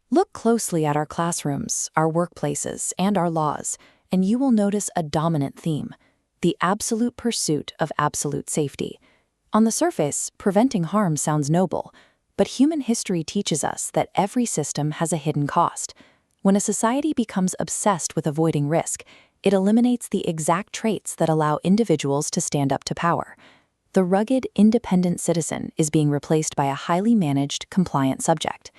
Look closely at our classrooms, our workplaces, and our laws, and you will notice a dominant theme: the absolute pursuit of absolute safety. On the surface, preventing harm sounds noble, but human history teaches us that every system has a hidden cost. When a society becomes obsessed with avoiding risk, it eliminates the exact traits that allow individuals to stand up to power. The rugged, independent citizen is being replaced by a highly managed, compliant subject.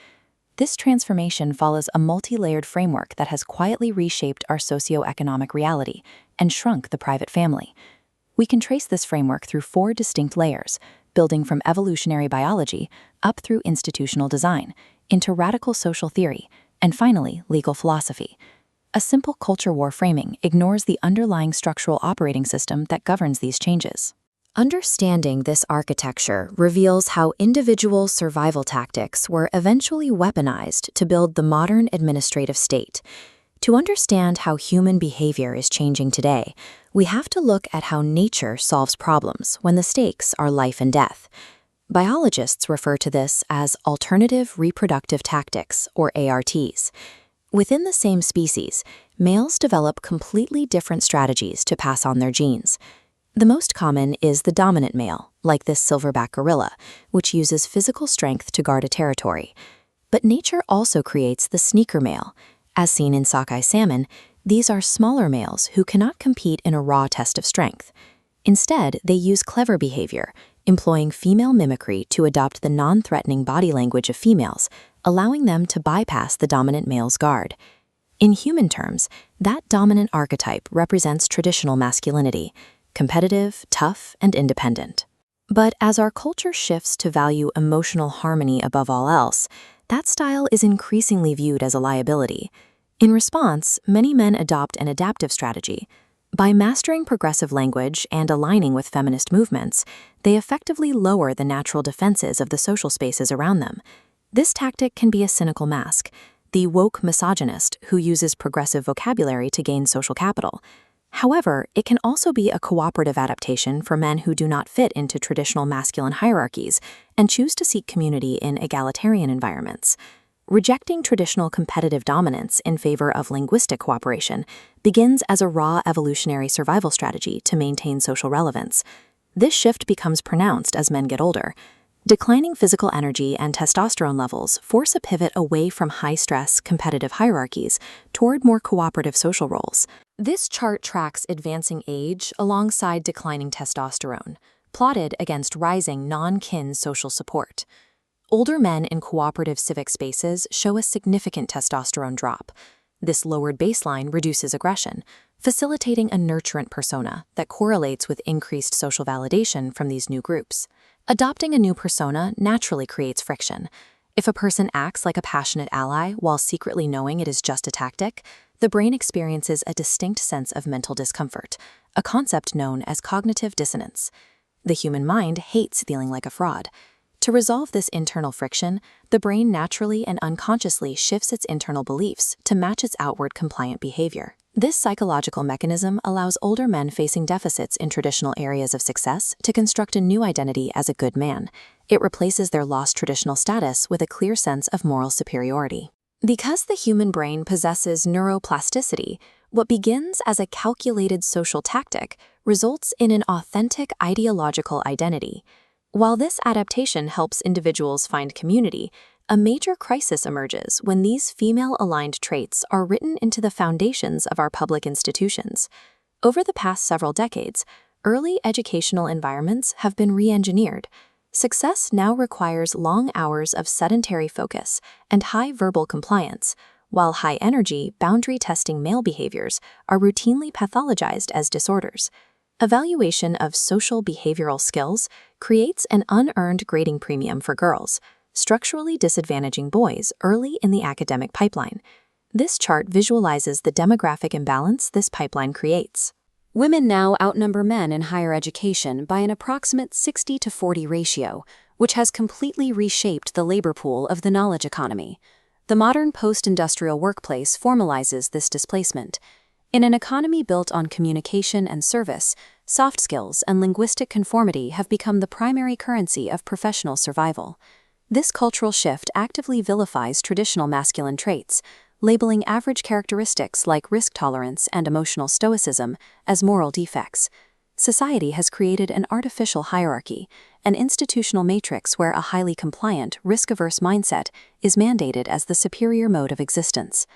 This transformation follows a multi-layered framework that has quietly reshaped our socio-economic reality and shrunk the private family. We can trace this framework through 4 distinct layers, building from evolutionary biology up through institutional design, into radical social theory, and finally, legal philosophy. A simple culture war framing ignores the underlying structural operating system that governs these changes. Understanding this architecture reveals how individual survival tactics were eventually weaponized to build the modern administrative state. To understand how human behavior is changing today, we have to look at how nature solves problems when the stakes are life and death. Biologists refer to this as alternative reproductive tactics, or ARTs. Within the same species, males develop completely different strategies to pass on their genes. The most common is the dominant male, like this silverback gorilla, which uses physical strength to guard a territory. But nature also creates the sneaker male. As seen in sockeye salmon, these are smaller males who cannot compete in a raw test of strength. Instead, they use clever behavior, employing female mimicry to adopt the non-threatening body language of females, allowing them to bypass the dominant male's guard. In human terms, that dominant archetype represents traditional masculinity: competitive, tough, and independent. But as our culture shifts to value emotional harmony above all else, that style is increasingly viewed as a liability. In response, many men adopt an adaptive strategy. By mastering progressive language and aligning with feminist movements, they effectively lower the natural defenses of the social spaces around them. This tactic can be a cynical mask: the woke misogynist who uses progressive vocabulary to gain social capital. However, it can also be a cooperative adaptation for men who do not fit into traditional masculine hierarchies and choose to seek community in egalitarian environments. Rejecting traditional competitive dominance in favor of linguistic cooperation begins as a raw evolutionary survival strategy to maintain social relevance. This shift becomes pronounced as men get older. Declining physical energy and testosterone levels force a pivot away from high-stress, competitive hierarchies toward more cooperative social roles. This chart tracks advancing age alongside declining testosterone, plotted against rising non-kin social support. Older men in cooperative civic spaces show a significant testosterone drop. This lowered baseline reduces aggression, facilitating a nurturant persona that correlates with increased social validation from these new groups. Adopting a new persona naturally creates friction. If a person acts like a passionate ally while secretly knowing it is just a tactic, the brain experiences a distinct sense of mental discomfort, a concept known as cognitive dissonance. The human mind hates feeling like a fraud. To resolve this internal friction, the brain naturally and unconsciously shifts its internal beliefs to match its outward compliant behavior. This psychological mechanism allows older men facing deficits in traditional areas of success to construct a new identity as a good man. It replaces their lost traditional status with a clear sense of moral superiority. Because the human brain possesses neuroplasticity, what begins as a calculated social tactic results in an authentic ideological identity. While this adaptation helps individuals find community, a major crisis emerges when these female-aligned traits are written into the foundations of our public institutions. Over the past several decades, early educational environments have been re-engineered. Success now requires long hours of sedentary focus and high verbal compliance, while high-energy, boundary-testing male behaviors are routinely pathologized as disorders. Evaluation of social behavioral skills creates an unearned grading premium for girls, structurally disadvantaging boys early in the academic pipeline. This chart visualizes the demographic imbalance this pipeline creates. Women now outnumber men in higher education by an approximate 60-40 ratio, which has completely reshaped the labor pool of the knowledge economy. The modern post-industrial workplace formalizes this displacement. In an economy built on communication and service, soft skills and linguistic conformity have become the primary currency of professional survival. This cultural shift actively vilifies traditional masculine traits, labeling average characteristics like risk tolerance and emotional stoicism as moral defects. Society has created an artificial hierarchy, an institutional matrix where a highly compliant, risk-averse mindset is mandated as the superior mode of existence.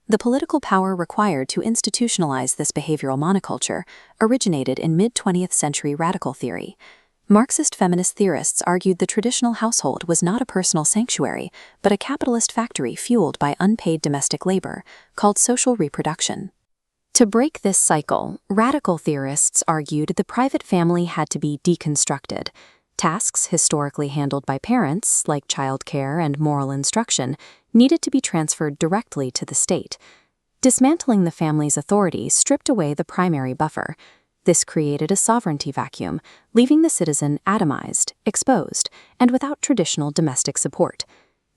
The political power required to institutionalize this behavioral monoculture originated in mid-20th century radical theory. Marxist feminist theorists argued the traditional household was not a personal sanctuary, but a capitalist factory fueled by unpaid domestic labor, called social reproduction. To break this cycle, radical theorists argued the private family had to be deconstructed. Tasks historically handled by parents, like childcare and moral instruction, needed to be transferred directly to the state. Dismantling the family's authority stripped away the primary buffer. This created a sovereignty vacuum, leaving the citizen atomized, exposed, and without traditional domestic support.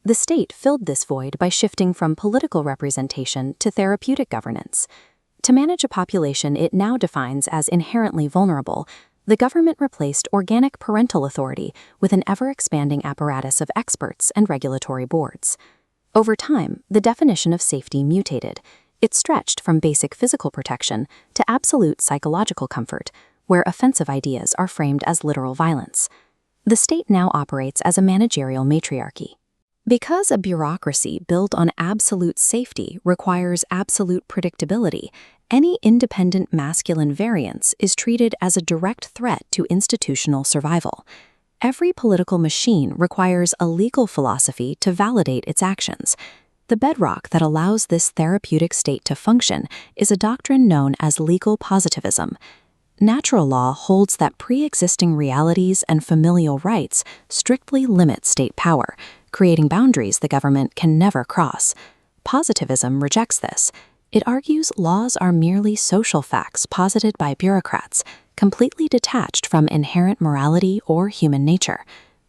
The state filled this void by shifting from political representation to therapeutic governance. To manage a population it now defines as inherently vulnerable, the government replaced organic parental authority with an ever-expanding apparatus of experts and regulatory boards. Over time, the definition of safety mutated. It stretched from basic physical protection to absolute psychological comfort, where offensive ideas are framed as literal violence. The state now operates as a managerial matriarchy. Because a bureaucracy built on absolute safety requires absolute predictability, any independent masculine variance is treated as a direct threat to institutional survival. Every political machine requires a legal philosophy to validate its actions. The bedrock that allows this therapeutic state to function is a doctrine known as legal positivism. Natural law holds that pre-existing realities and familial rights strictly limit state power, creating boundaries the government can never cross. Positivism rejects this. It argues laws are merely social facts posited by bureaucrats, completely detached from inherent morality or human nature.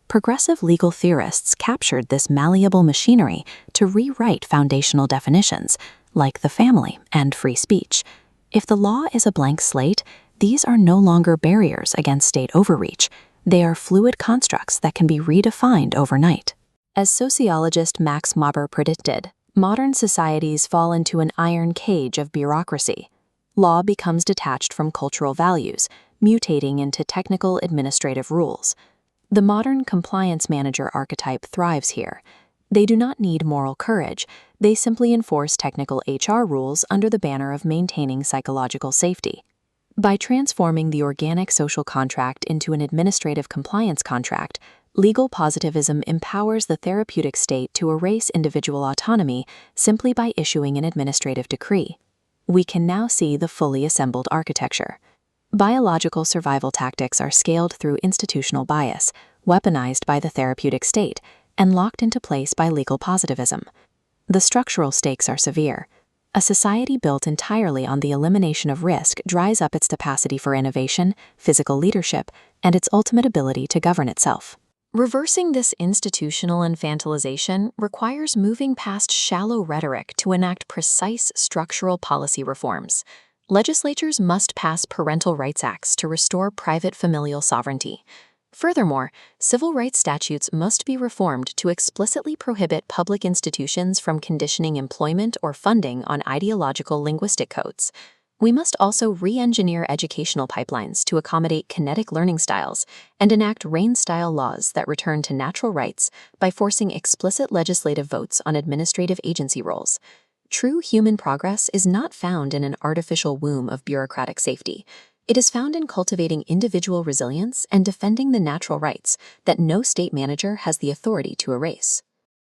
Progressive legal theorists captured this malleable machinery to rewrite foundational definitions, like the family and free speech. If the law is a blank slate, these are no longer barriers against state overreach. They are fluid constructs that can be redefined overnight. As sociologist Max Maber predicted, modern societies fall into an iron cage of bureaucracy. Law becomes detached from cultural values, mutating into technical administrative rules. The modern compliance manager archetype thrives here. They do not need moral courage, they simply enforce technical HR rules under the banner of maintaining psychological safety. By transforming the organic social contract into an administrative compliance contract, legal positivism empowers the therapeutic state to erase individual autonomy simply by issuing an administrative decree. We can now see the fully assembled architecture. Biological survival tactics are scaled through institutional bias, weaponized by the therapeutic state, and locked into place by legal positivism. The structural stakes are severe. A society built entirely on the elimination of risk dries up its capacity for innovation, physical leadership, and its ultimate ability to govern itself. Reversing this institutional infantilization requires moving past shallow rhetoric to enact precise structural policy reforms. Legislatures must pass parental rights acts to restore private familial sovereignty. Furthermore, civil rights statutes must be reformed to explicitly prohibit public institutions from conditioning employment or funding on ideological linguistic codes. We must also re-engineer educational pipelines to accommodate kinetic learning styles and enact RAIN-style laws that return to natural rights by forcing explicit legislative votes on administrative agency roles. True human progress is not found in an artificial womb of bureaucratic safety. It is found in cultivating individual resilience and defending the natural rights that no state manager has the authority to erase.